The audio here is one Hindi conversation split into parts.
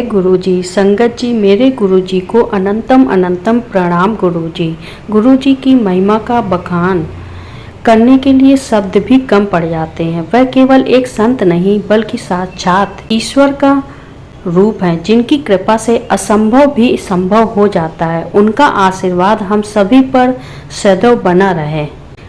गुरुजी, संगत जी, मेरे गुरुजी को अनंतम अनंतम प्रणाम गुरुजी। गुरुजी की महिमा का बखान करने के लिए शब्द भी कम पड़ जाते हैं। वह केवल एक संत नहीं बल्कि साक्षात ईश्वर का रूप है, जिनकी कृपा से असंभव भी संभव हो जाता है। उनका आशीर्वाद हम सभी पर सदैव बना रहे,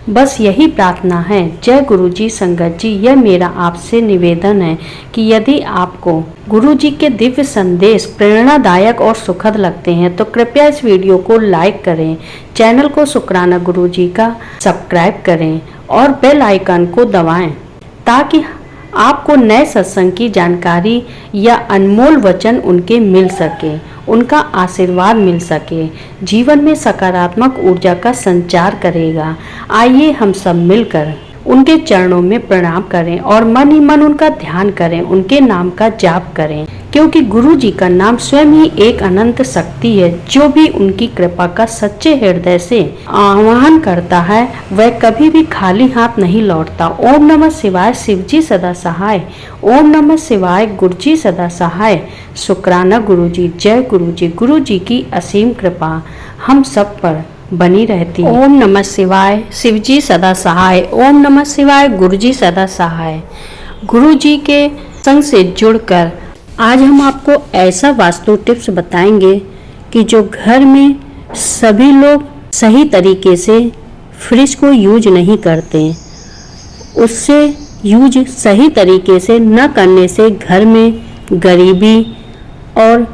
बस यही प्रार्थना है। जय गुरुजी। संगत जी, यह मेरा आपसे निवेदन है कि यदि आपको गुरुजी के दिव्य संदेश प्रेरणादायक और सुखद लगते हैं तो कृपया इस वीडियो को लाइक करें, चैनल को शुक्राना गुरुजी का सब्सक्राइब करें और बेल आइकन को दबाएं ताकि आपको नए सत्संग की जानकारी या अनमोल वचन उनके मिल सके, उनका आशीर्वाद मिल सके, जीवन में सकारात्मक ऊर्जा का संचार करेगा। आइए हम सब मिलकर उनके चरणों में प्रणाम करें और मन ही मन उनका ध्यान करें, उनके नाम का जाप करें, क्योंकि गुरु जी का नाम स्वयं ही एक अनंत शक्ति है। जो भी उनकी कृपा का सच्चे हृदय से आह्वान करता है वह कभी भी खाली हाथ नहीं लौटता। ओम नमः शिवाय, शिवजी सदा सहाय। ओम नमः शिवाय, गुरुजी सदा सहाय। शुक्राना गुरुजी। जय गुरुजी। गुरुजी की असीम कृपा हम सब पर बनी रहती है। ओम नमः शिवाय, शिवजी सदा सहाय। ओम नमः शिवाय, गुरुजी सदा सहाय। गुरुजी के संग से जुड़कर आज हम आपको ऐसा वास्तु टिप्स बताएंगे कि जो घर में सभी लोग सही तरीके से फ्रिज को यूज नहीं करते, उससे यूज सही तरीके से न करने से घर में गरीबी और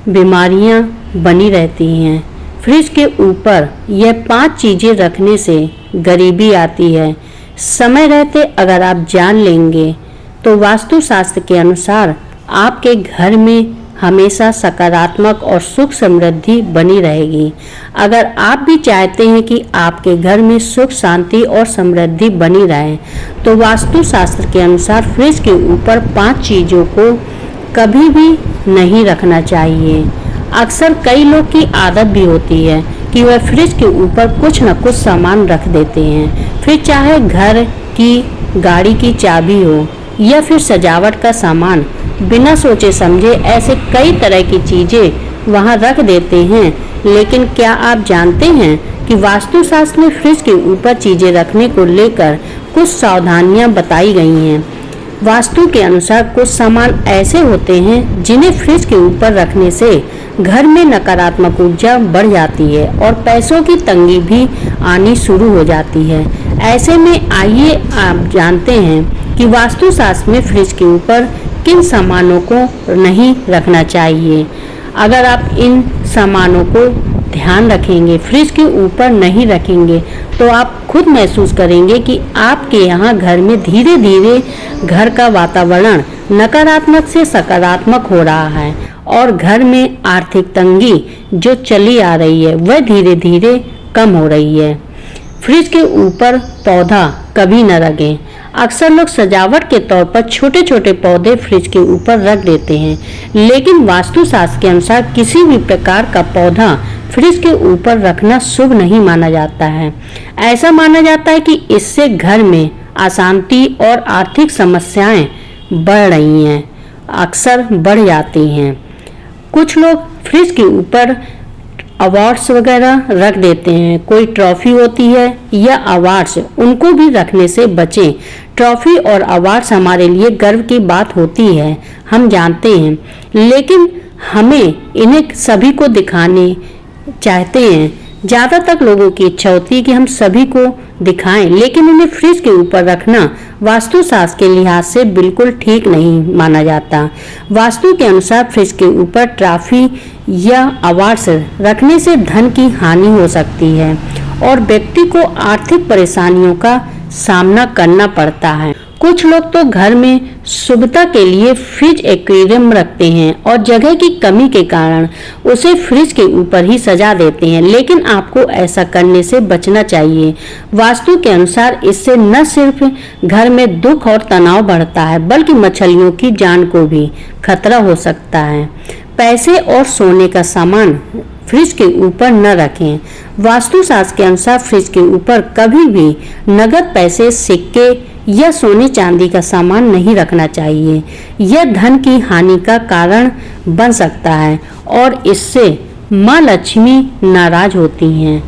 बीमारियां बनी रहती हैं। फ्रिज के ऊपर यह 5 चीज़ें रखने से गरीबी आती है। समय रहते अगर आप जान लेंगे तो वास्तुशास्त्र के अनुसार आपके घर में हमेशा सकारात्मक और सुख समृद्धि बनी रहेगी। अगर आप भी चाहते हैं कि आपके घर में सुख शांति और समृद्धि बनी रहे तो वास्तुशास्त्र के अनुसार फ्रिज के ऊपर 5 चीज़ों को कभी भी नहीं रखना चाहिए। अक्सर कई लोग की आदत भी होती है कि वह फ्रिज के ऊपर कुछ न कुछ सामान रख देते हैं, फिर चाहे घर की, गाड़ी की चाबी हो या फिर सजावट का सामान। बिना सोचे समझे ऐसे कई तरह की चीज़ें वहां रख देते हैं। लेकिन क्या आप जानते हैं कि वास्तुशास्त्र में फ्रिज के ऊपर चीज़ें रखने को लेकर कुछ सावधानियां बताई गई हैं। वास्तु के अनुसार कुछ सामान ऐसे होते हैं जिन्हें फ्रिज के ऊपर रखने से घर में नकारात्मक ऊर्जा बढ़ जाती है और पैसों की तंगी भी आनी शुरू हो जाती है। ऐसे में आइए आप जानते हैं कि वास्तुशास्त्र में फ्रिज के ऊपर किन सामानों को नहीं रखना चाहिए। अगर आप इन सामानों को ध्यान रखेंगे, फ्रिज के ऊपर नहीं रखेंगे, तो आप खुद महसूस करेंगे कि आपके यहाँ घर में धीरे धीरे घर का वातावरण नकारात्मक से सकारात्मक हो रहा है और घर में आर्थिक तंगी जो चली आ रही है वह धीरे धीरे कम हो रही है। फ्रिज के ऊपर पौधा कभी न रखें। अक्सर लोग सजावट के तौर पर छोटे छोटे पौधे फ्रिज के ऊपर रख देते हैं, लेकिन वास्तुशास्त्र के अनुसार किसी भी प्रकार का पौधा फ्रिज के ऊपर रखना शुभ नहीं माना जाता है। ऐसा माना जाता है कि इससे घर में अशांति और आर्थिक समस्याएं बढ़ रही हैं, अक्सर बढ़ जाती हैं। कुछ लोग फ्रिज के ऊपर अवार्ड्स वगैरह रख देते हैं। कोई ट्रॉफी होती है या अवार्ड्स, उनको भी रखने से बचें। ट्रॉफी और अवार्ड्स हमारे लिए गर्व की बात होती है, हम जानते हैं, लेकिन हमें इन्हें सभी को दिखाने चाहते हैं। ज़्यादातर लोगों की इच्छा होती है कि हम सभी को दिखाएं, लेकिन उन्हें फ्रिज के ऊपर रखना वास्तुशास्त्र के लिहाज से बिल्कुल ठीक नहीं माना जाता। वास्तु के अनुसार फ्रिज के ऊपर ट्रॉफी या अवार्ड्स रखने से धन की हानि हो सकती है और व्यक्ति को आर्थिक परेशानियों का सामना करना पड़ता है। कुछ लोग तो घर में शुभता के लिए फ्रिज एक्वेरियम रखते हैं और जगह की कमी के कारण उसे फ्रिज के ऊपर ही सजा देते हैं, लेकिन आपको ऐसा करने से बचना चाहिए। वास्तु के अनुसार इससे न सिर्फ घर में दुख और तनाव बढ़ता है बल्कि मछलियों की जान को भी खतरा हो सकता है। पैसे और सोने का सामान फ्रिज के ऊपर न रखें। वास्तुशास्त्र के अनुसार फ्रिज के ऊपर कभी भी नगद पैसे, सिक्के या सोने चांदी का सामान नहीं रखना चाहिए। यह धन की हानि का कारण बन सकता है और इससे माँ लक्ष्मी नाराज होती हैं।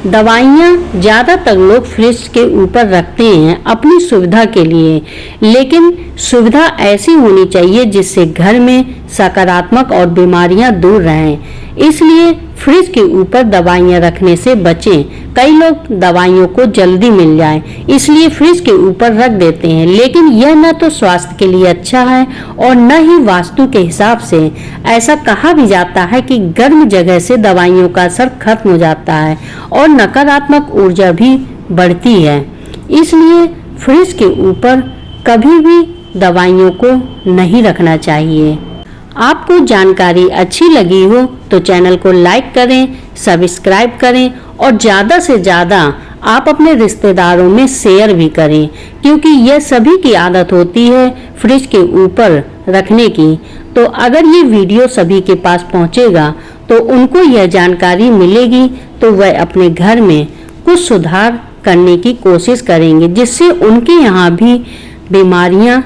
दवाइयाँ ज़्यादातर लोग फ्रिज के ऊपर रखते हैं अपनी सुविधा के लिए, लेकिन सुविधा ऐसी होनी चाहिए जिससे घर में सकारात्मक और बीमारियां दूर रहें। इसलिए फ्रिज के ऊपर दवाइयां रखने से बचें। कई लोग दवाइयों को जल्दी मिल जाए इसलिए फ्रिज के ऊपर रख देते हैं, लेकिन यह न तो स्वास्थ्य के लिए अच्छा है और न ही वास्तु के हिसाब से। ऐसा कहा भी जाता है कि गर्म जगह से दवाइयों का असर खत्म हो जाता है और नकारात्मक ऊर्जा भी बढ़ती है। इसलिए फ्रिज के ऊपर कभी भी दवाइयों को नहीं रखना चाहिए। आपको जानकारी अच्छी लगी हो तो चैनल को लाइक करें, सब्सक्राइब करें और ज़्यादा से ज़्यादा आप अपने रिश्तेदारों में शेयर भी करें, क्योंकि यह सभी की आदत होती है फ्रिज के ऊपर रखने की। तो अगर ये वीडियो सभी के पास पहुंचेगा तो उनको यह जानकारी मिलेगी, तो वह अपने घर में कुछ सुधार करने की कोशिश करेंगे, जिससे उनके यहाँ भी बीमारियां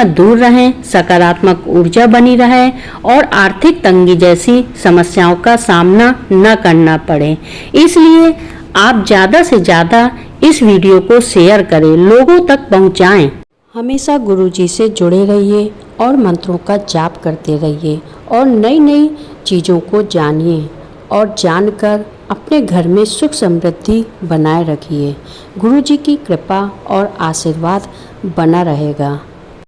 दूर रहें, सकारात्मक ऊर्जा बनी रहे और आर्थिक तंगी जैसी समस्याओं का सामना न करना पड़े। इसलिए आप ज़्यादा से ज़्यादा इस वीडियो को शेयर करें, लोगों तक पहुंचाएं। हमेशा गुरुजी से जुड़े रहिए और मंत्रों का जाप करते रहिए और नई नई चीज़ों को जानिए और जानकर अपने घर में सुख समृद्धि बनाए रखिए। गुरुजी की कृपा और आशीर्वाद बना रहेगा।